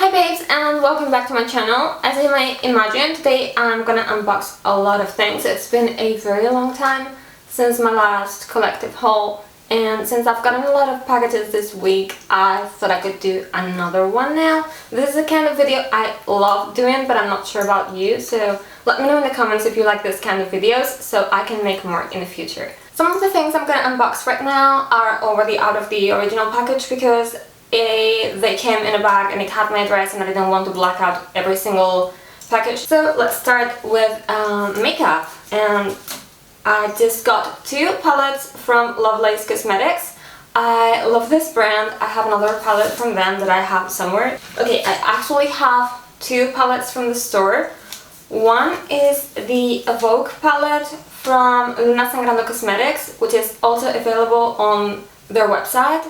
Hi babes, and welcome back to my channel. As you may imagine, today I'm gonna unbox a lot of things. It's been a very long time since my last collective haul, and since I've gotten a lot of packages this week, I thought I could do another one now. This is the kind of video I love doing, but I'm not sure about you, so let me know in the comments if you like this kind of videos so I can make more in the future. Some of the things I'm gonna unbox right now are already out of the original package because they came in a bag and it had my address and I didn't want to black out every single package. So let's start with makeup, and I just got two palettes from Lovelace Cosmetics. I love this brand. I have another palette from them that I have somewhere. Okay, I actually have two palettes from the store. One is the Evoke palette from Lovelace Cosmetics, which is also available on their website,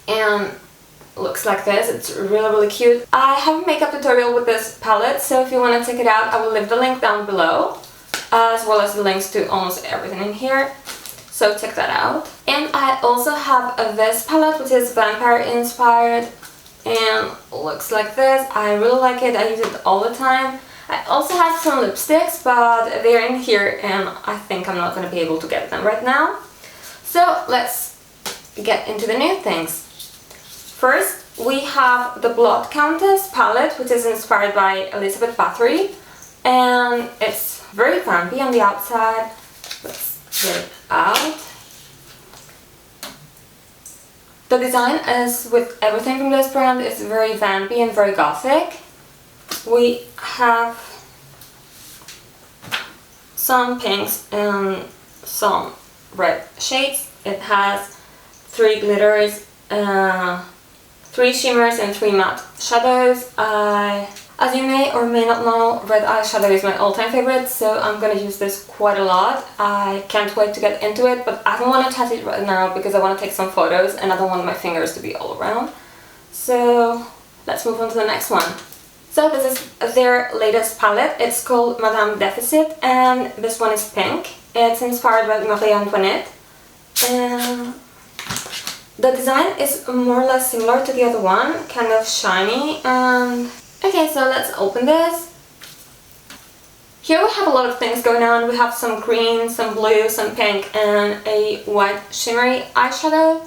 and looks like this. It's really cute. I have a makeup tutorial with this palette, so if you want to check it out, I will leave the link down below, as well as the links to almost everything in here, so check that out. And I also have this palette, which is vampire inspired and looks like this. I really like it. I use it all the time. I also have some lipsticks, but they're in here and I think I'm not going to be able to get them right now. So let's get into the new things. First, we have the Blood Countess palette, which is inspired by Elizabeth Bathory, and it's very vampy on the outside. Let's get it out. The design is, with everything from this brand, is very vampy and very gothic. We have some pinks and some red shades. It has 3 glitters, 3 shimmers and 3 matte shadows. As you may or may not know, red eyeshadow is my all-time favorite, so I'm gonna use this quite a lot. I can't wait to get into it, but I don't want to touch it right now because I want to take some photos and I don't want my fingers to be all around. So let's move on to the next one. So this is their latest palette. It's called Madame Deficit, and this one is pink. It's inspired by Marie Antoinette. And the design is more or less similar to the other one, kind of shiny. And okay, so let's open this. Here we have a lot of things going on. We have some green, some blue, some pink, and a white shimmery eyeshadow.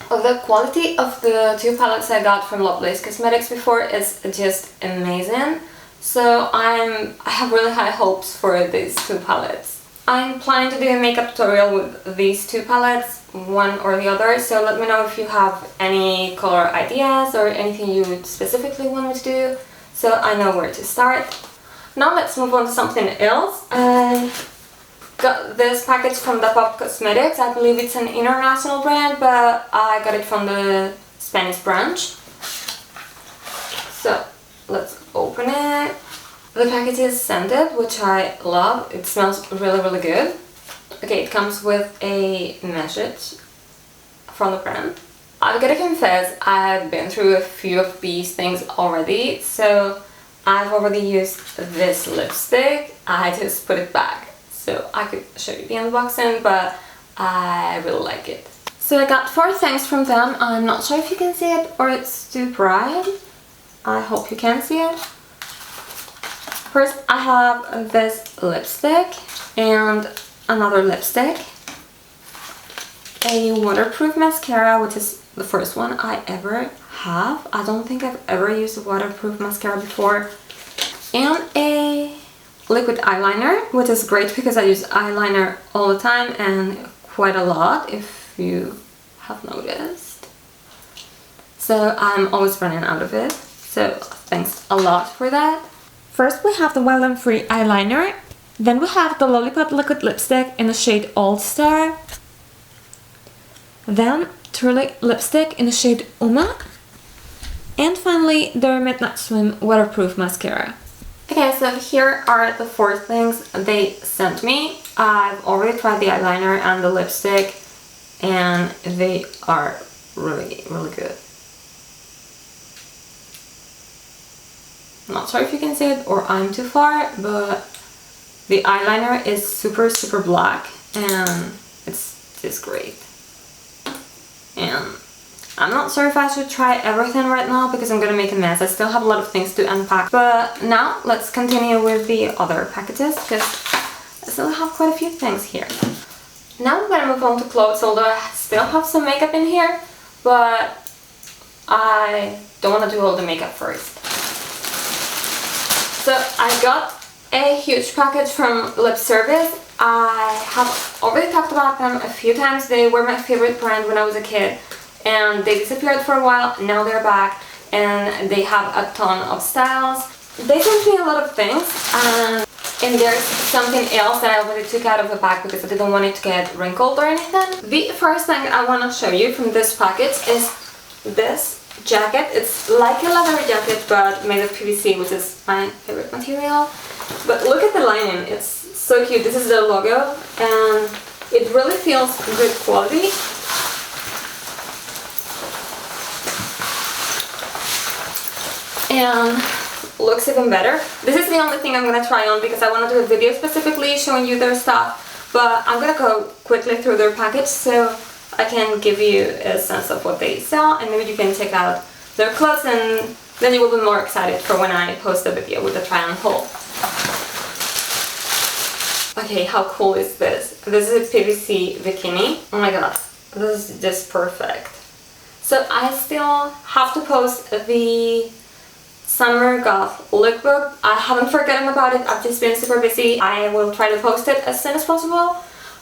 The quality of the two palettes I got from Lovelace Cosmetics before is just amazing. So I have really high hopes for these two palettes. I'm planning to do a makeup tutorial with these two palettes, one or the other, so let me know if you have any color ideas or anything you would specifically want me to do, so I know where to start. Now let's move on to something else. I got this package from Dapop Cosmetics. I believe it's an international brand, but I got it from the Spanish branch. So let's open it. The package is scented, which I love. It smells really good. Okay, it comes with a message from the brand. I've got to confess, I've been through a few of these things already, so I've already used this lipstick. I just put it back so I could show you the unboxing, but I really like it. So I got 4 things from them. I'm not sure if you can see it or it's too bright. I hope you can see it. First, I have this lipstick and another lipstick, a waterproof mascara, which is the first one I ever have. I don't think I've ever used a waterproof mascara before, and a liquid eyeliner, which is great because I use eyeliner all the time and quite a lot, if you have noticed. So I'm always running out of it, so thanks a lot for that. First we have the Wild and Free eyeliner, then we have the Lollipop liquid lipstick in the shade All Star, then Turley lipstick in the shade Uma, and finally the Midnight Swim waterproof mascara. Okay, so here are the 4 things they sent me. I've already tried the eyeliner and the lipstick, and they are really good. I'm not sure if you can see it or I'm too far, but the eyeliner is super black and it's just great. And I'm not sure if I should try everything right now because I'm gonna make a mess. I still have a lot of things to unpack. But now let's continue with the other packages because I still have quite a few things here. Now I'm gonna move on to clothes, although I still have some makeup in here, but I don't want to do all the makeup first. So I got a huge package from Lip Service. I have already talked about them a few times. They were my favorite brand when I was a kid, and they disappeared for a while. Now they're back, and they have a ton of styles. They sent me a lot of things, and there's something else that I already took out of the bag because I didn't want it to get wrinkled or anything. The first thing I want to show you from this package is this jacket. It's like a leather jacket but made of PVC, which is my favorite material. But look at the lining, it's so cute. This is the logo and it really feels good quality. And looks even better. This is the only thing I'm gonna try on because I want to do a video specifically showing you their stuff, but I'm gonna go quickly through their package so I can give you a sense of what they sell, and maybe you can check out their clothes, and then you will be more excited for when I post a video with a try on haul. Okay, how cool is this? This is a PVC bikini. Oh my god, this is just perfect. So I still have to post the Summer Goth lookbook. I haven't forgotten about it, I've just been super busy. I will try to post it as soon as possible,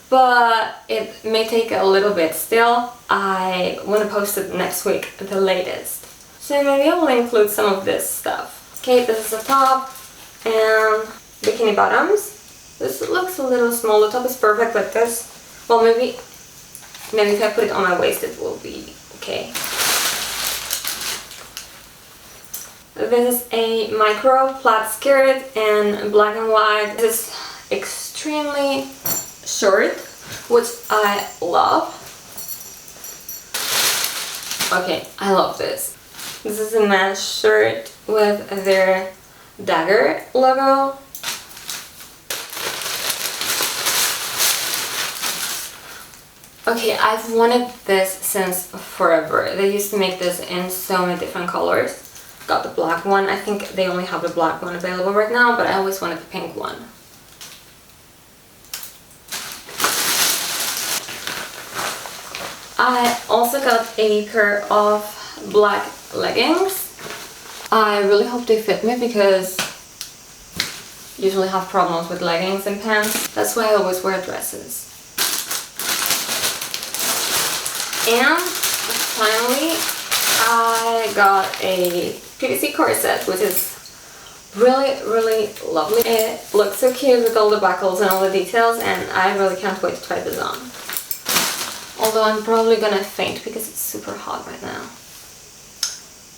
but it may take a little bit still. I want to post it next week, the latest. So maybe I will include some of this stuff. Okay, this is the top and bikini bottoms. This looks a little small. The top is perfect, but this, well, maybe if I put it on my waist it will be okay. This is a micro plaid skirt in black and white. This is extremely short, which I love. Okay, I love this. This is a men's shirt with their dagger logo. Okay, I've wanted this since forever. They used to make this in so many different colors. Got the black one. I think they only have the black one available right now, but I always wanted the pink one. I also got a pair of black leggings. I really hope they fit me because I usually have problems with leggings and pants. That's why I always wear dresses. And finally, I got a PVC corset, which is really lovely. It looks so cute with all the buckles and all the details, and I really can't wait to try this on. Although I'm probably gonna faint because it's super hot right now.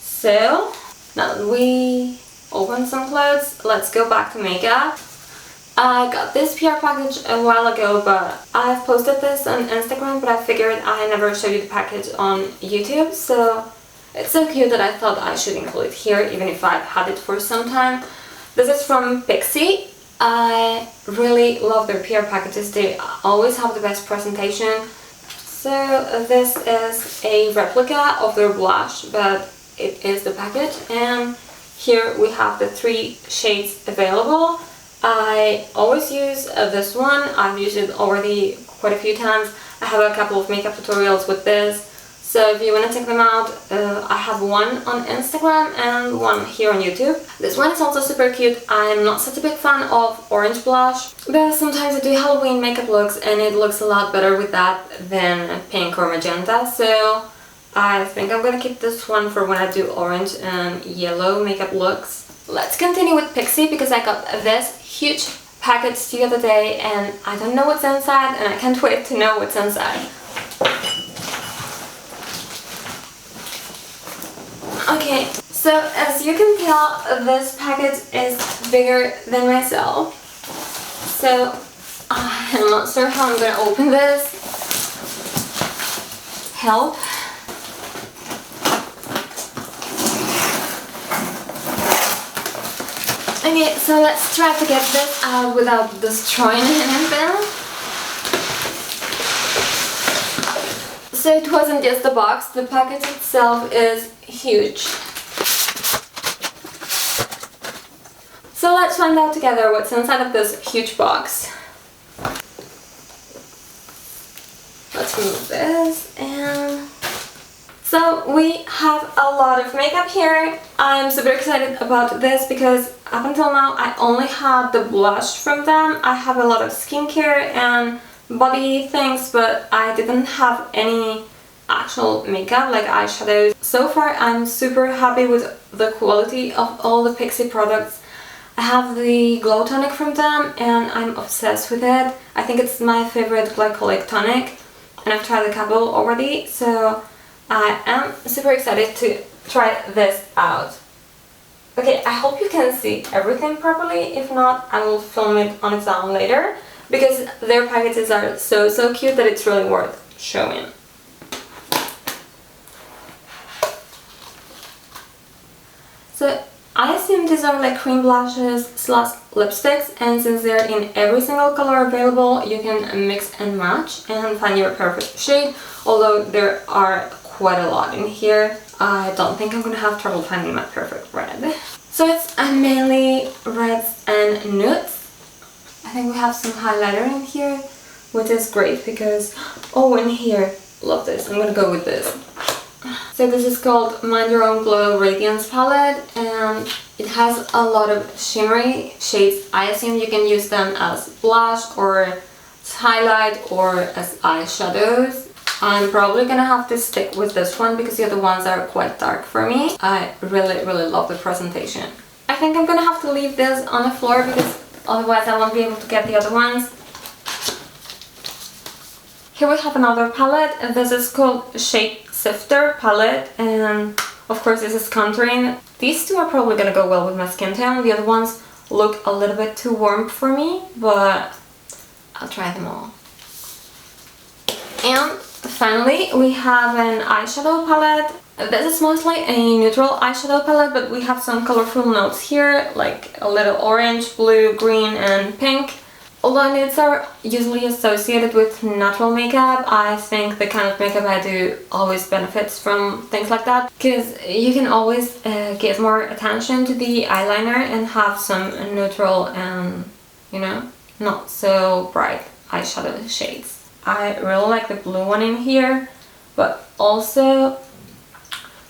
So, now that we opened some clothes, let's go back to makeup. I got this PR package a while ago, but I've posted this on Instagram, but I figured I never showed you the package on YouTube, so it's so cute that I thought I should include it here, even if I've had it for some time. This is from Pixi. I really love their PR packages. They always have the best presentation. So this is a replica of their blush, but it is the package, and here we have the 3 shades available. I always use this one. I've used it already quite a few times. I have a couple of makeup tutorials with this, so if you want to check them out, I have one on Instagram and one here on YouTube. This one is also super cute. I'm not such a big fan of orange blush, but sometimes I do Halloween makeup looks and it looks a lot better with that than pink or magenta, so I think I'm gonna keep this one for when I do orange and yellow makeup looks. Let's continue with Pixi because I got this huge package the other day and I don't know what's inside and I can't wait to know what's inside. Okay, so as you can tell, this package is bigger than myself. So I'm not sure how I'm gonna open this. Help. Okay, so let's try to get this out without destroying anything. So it wasn't just the box, the package itself is huge. So let's find out together what's inside of this huge box. Let's remove this, and so we have a lot of makeup here. I'm super excited about this because up until now I only had the blush from them. I have a lot of skincare and body things, but I didn't have any actual makeup like eyeshadows. So far I'm super happy with the quality of all the Pixi products. I have the glow tonic from them and I'm obsessed with it. I think it's my favorite glycolic tonic and I've tried a couple already, so I am super excited to try this out. Okay, I hope you can see everything properly. If not, I will film it on its own later because their packages are so cute that it's really worth showing. So I assume these are like cream blushes slash lipsticks, and since they're in every single color available, you can mix and match and find your perfect shade, although there are quite a lot in here. I don't think I'm gonna have trouble finding my perfect red. So it's mainly reds and nudes. I think we have some highlighter in here, which is great because, oh, in here, love this, I'm gonna go with this. So this is called Mind Your Own Glow Radiance Palette, and it has a lot of shimmery shades. I assume you can use them as blush or as highlight or as eyeshadows. I'm probably gonna have to stick with this one because the other ones are quite dark for me. I really love the presentation. I think I'm gonna have to leave this on the floor because otherwise I won't be able to get the other ones. Here we have another palette, and this is called Shade Sifter palette, and of course this is contouring. These two are probably gonna go well with my skin tone. The other ones look a little bit too warm for me, but I'll try them all. And finally we have an eyeshadow palette. This is mostly a neutral eyeshadow palette, but we have some colorful notes here, like a little orange, blue, green and pink. Although nudes are usually associated with natural makeup, I think the kind of makeup I do always benefits from things like that, because you can always give more attention to the eyeliner and have some neutral and, you know, not so bright eyeshadow shades. I really like the blue one in here, but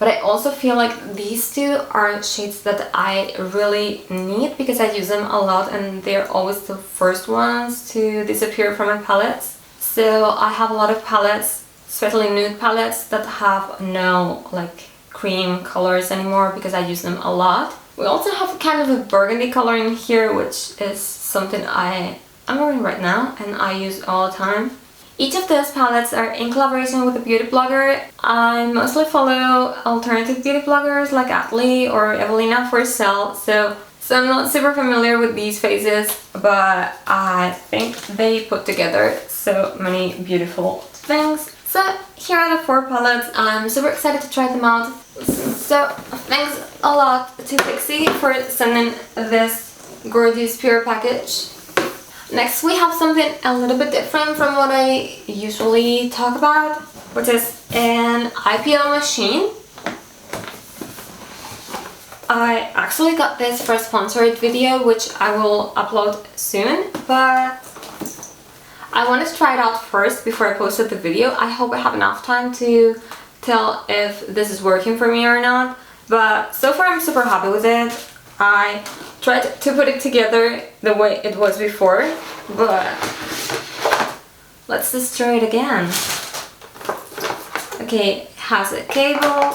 I also feel like these two are shades that I really need because I use them a lot and they're always the first ones to disappear from my palettes. So I have a lot of palettes, especially nude palettes, that have no like cream colors anymore because I use them a lot. We also have kind of a burgundy color in here, which is something I'm wearing right now and I use all the time. Each of those palettes are in collaboration with a beauty blogger. I mostly follow alternative beauty bloggers like Atlee or Evelina for sale, so I'm not super familiar with these faces, but I think they put together so many beautiful things. So here are the 4 palettes. I'm super excited to try them out. So thanks a lot to Pixi for sending this gorgeous pure package. Next we have something a little bit different from what I usually talk about, which is an IPO machine. I actually got this for a sponsored video, which I will upload soon, but I wanted to try it out first before I posted the video. I hope I have enough time to tell if this is working for me or not, but so far I'm super happy with it. I tried to put it together the way it was before, but let's destroy it again. Okay, it has a cable.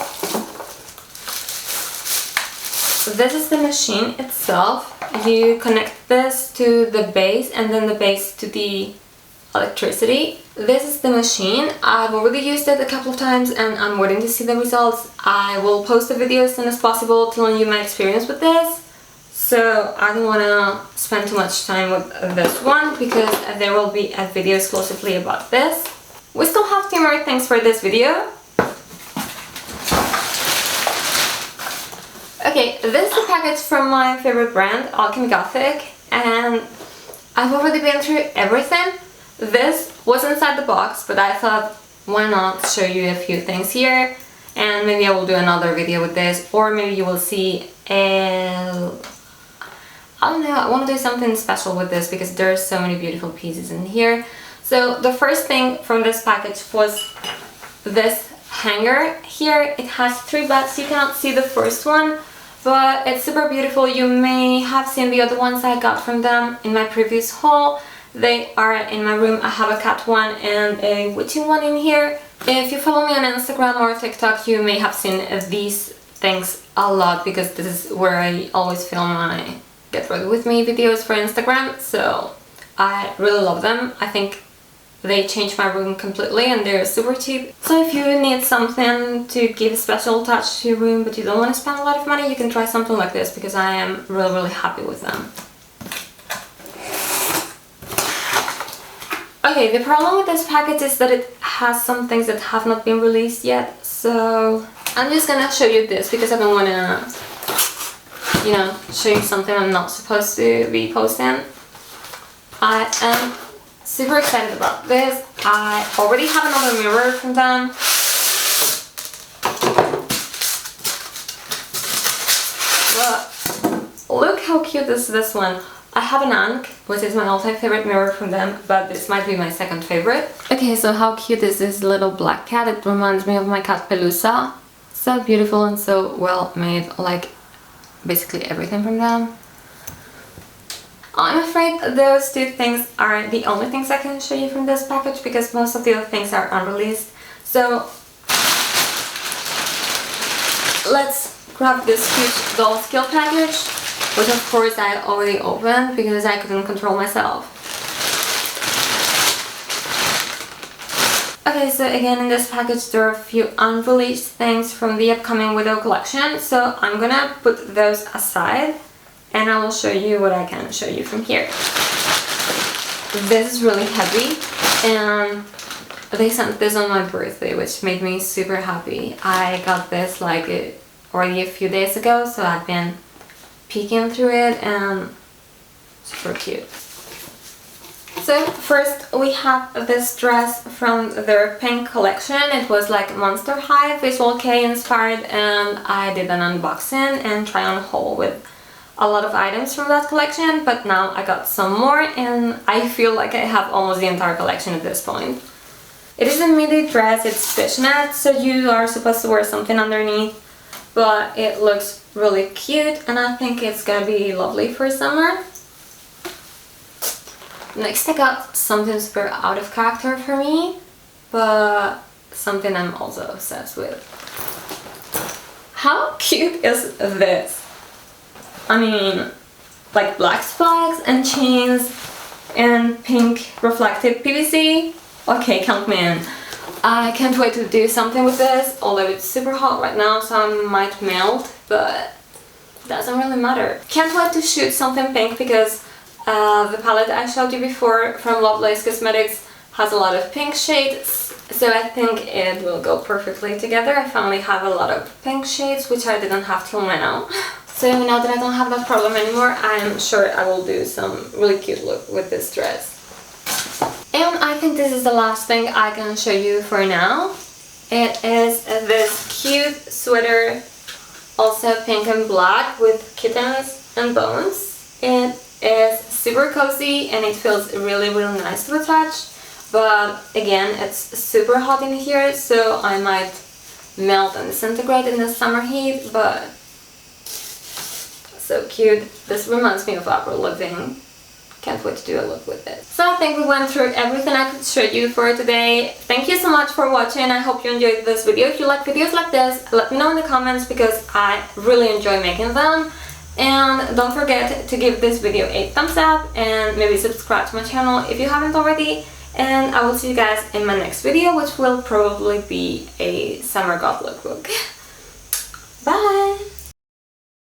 So this is the machine itself. You connect this to the base and then the base to the electricity. This is the machine. I've already used it a couple of times and I'm waiting to see the results. I will post a video as soon as possible telling you my experience with this. So I don't want to spend too much time with this one because there will be a video exclusively about this. We still have 2 more things for this video. Okay, this is a package from my favorite brand, Alchemy Gothic, and I've already been through everything. This was inside the box, but I thought why not show you a few things here, and maybe I will do another video with this, or maybe you will see I don't know, I want to do something special with this because there's so many beautiful pieces in here. So the first thing from this package was this hanger here. It has 3 bags. You cannot see the first one, but it's super beautiful. You may have seen the other ones I got from them in my previous haul. They are in my room. I have a cat one and a witchy one in here. If you follow me on Instagram or TikTok, you may have seen these things a lot because this is where I always film my get ready with me videos for Instagram, so I really love them. I think they changed my room completely and they're super cheap. So if you need something to give a special touch to your room but you don't want to spend a lot of money, you can try something like this because I am really happy with them. Okay, the problem with this package is that it has some things that have not been released yet, so I'm just gonna show you this because I don't wanna, you know, show you something I'm not supposed to be posting. I am super excited about this. I already have another mirror from them. But look how cute is this one. I have an Ankh, which is my all-time favorite mirror from them, but this might be my second favorite. Okay, so how cute is this little black cat? It reminds me of my cat Pelusa. So beautiful and so well made, like basically everything from them. I'm afraid those 2 things are the only things I can show you from this package because most of the other things are unreleased. So let's grab this huge Dollskill package, which of course I already opened because I couldn't control myself. Okay, so again in this package there are a few unreleased things from the upcoming Widow collection, so I'm gonna put those aside and I will show you what I can show you from here. This is really heavy and they sent this on my birthday, which made me super happy. I got this like already a few days ago, so I've been peeking through it and super cute. So first we have this dress from their pink collection. It was like Monster High Visual K inspired, and I did an unboxing and try on haul with a lot of items from that collection, but now I got some more and I feel like I have almost the entire collection at this point. It is a midi dress, it's fishnet, so you are supposed to wear something underneath, but it looks really cute and I think it's gonna be lovely for summer. Next I got something super out of character for me, but something I'm also obsessed with. How cute is this? I mean, like black spikes and chains and pink reflective PVC. Okay, count me in. I can't wait to do something with this, although it's super hot right now so I might melt, but it doesn't really matter. Can't wait to shoot something pink because the palette I showed you before from Lovelace Cosmetics has a lot of pink shades, so I think it will go perfectly together. I finally have a lot of pink shades, which I didn't have till now. So now that I don't have that problem anymore, I'm sure I will do some really cute look with this dress. And I think this is the last thing I can show you for now. It is this cute sweater, also pink and black with kittens and bones. It is super cozy and it feels really nice to the touch, but again it's super hot in here, so I might melt and disintegrate in the summer heat, but so cute. This reminds me of Avril Lavigne. Can't wait to do a look with it. So I think we went through everything I could show you for today. Thank you so much for watching. I hope you enjoyed this video. If you like videos like this, let me know in the comments because I really enjoy making them. And don't forget to give this video a thumbs up and maybe subscribe to my channel if you haven't already. And I will see you guys in my next video, which will probably be a summer goth lookbook. Bye!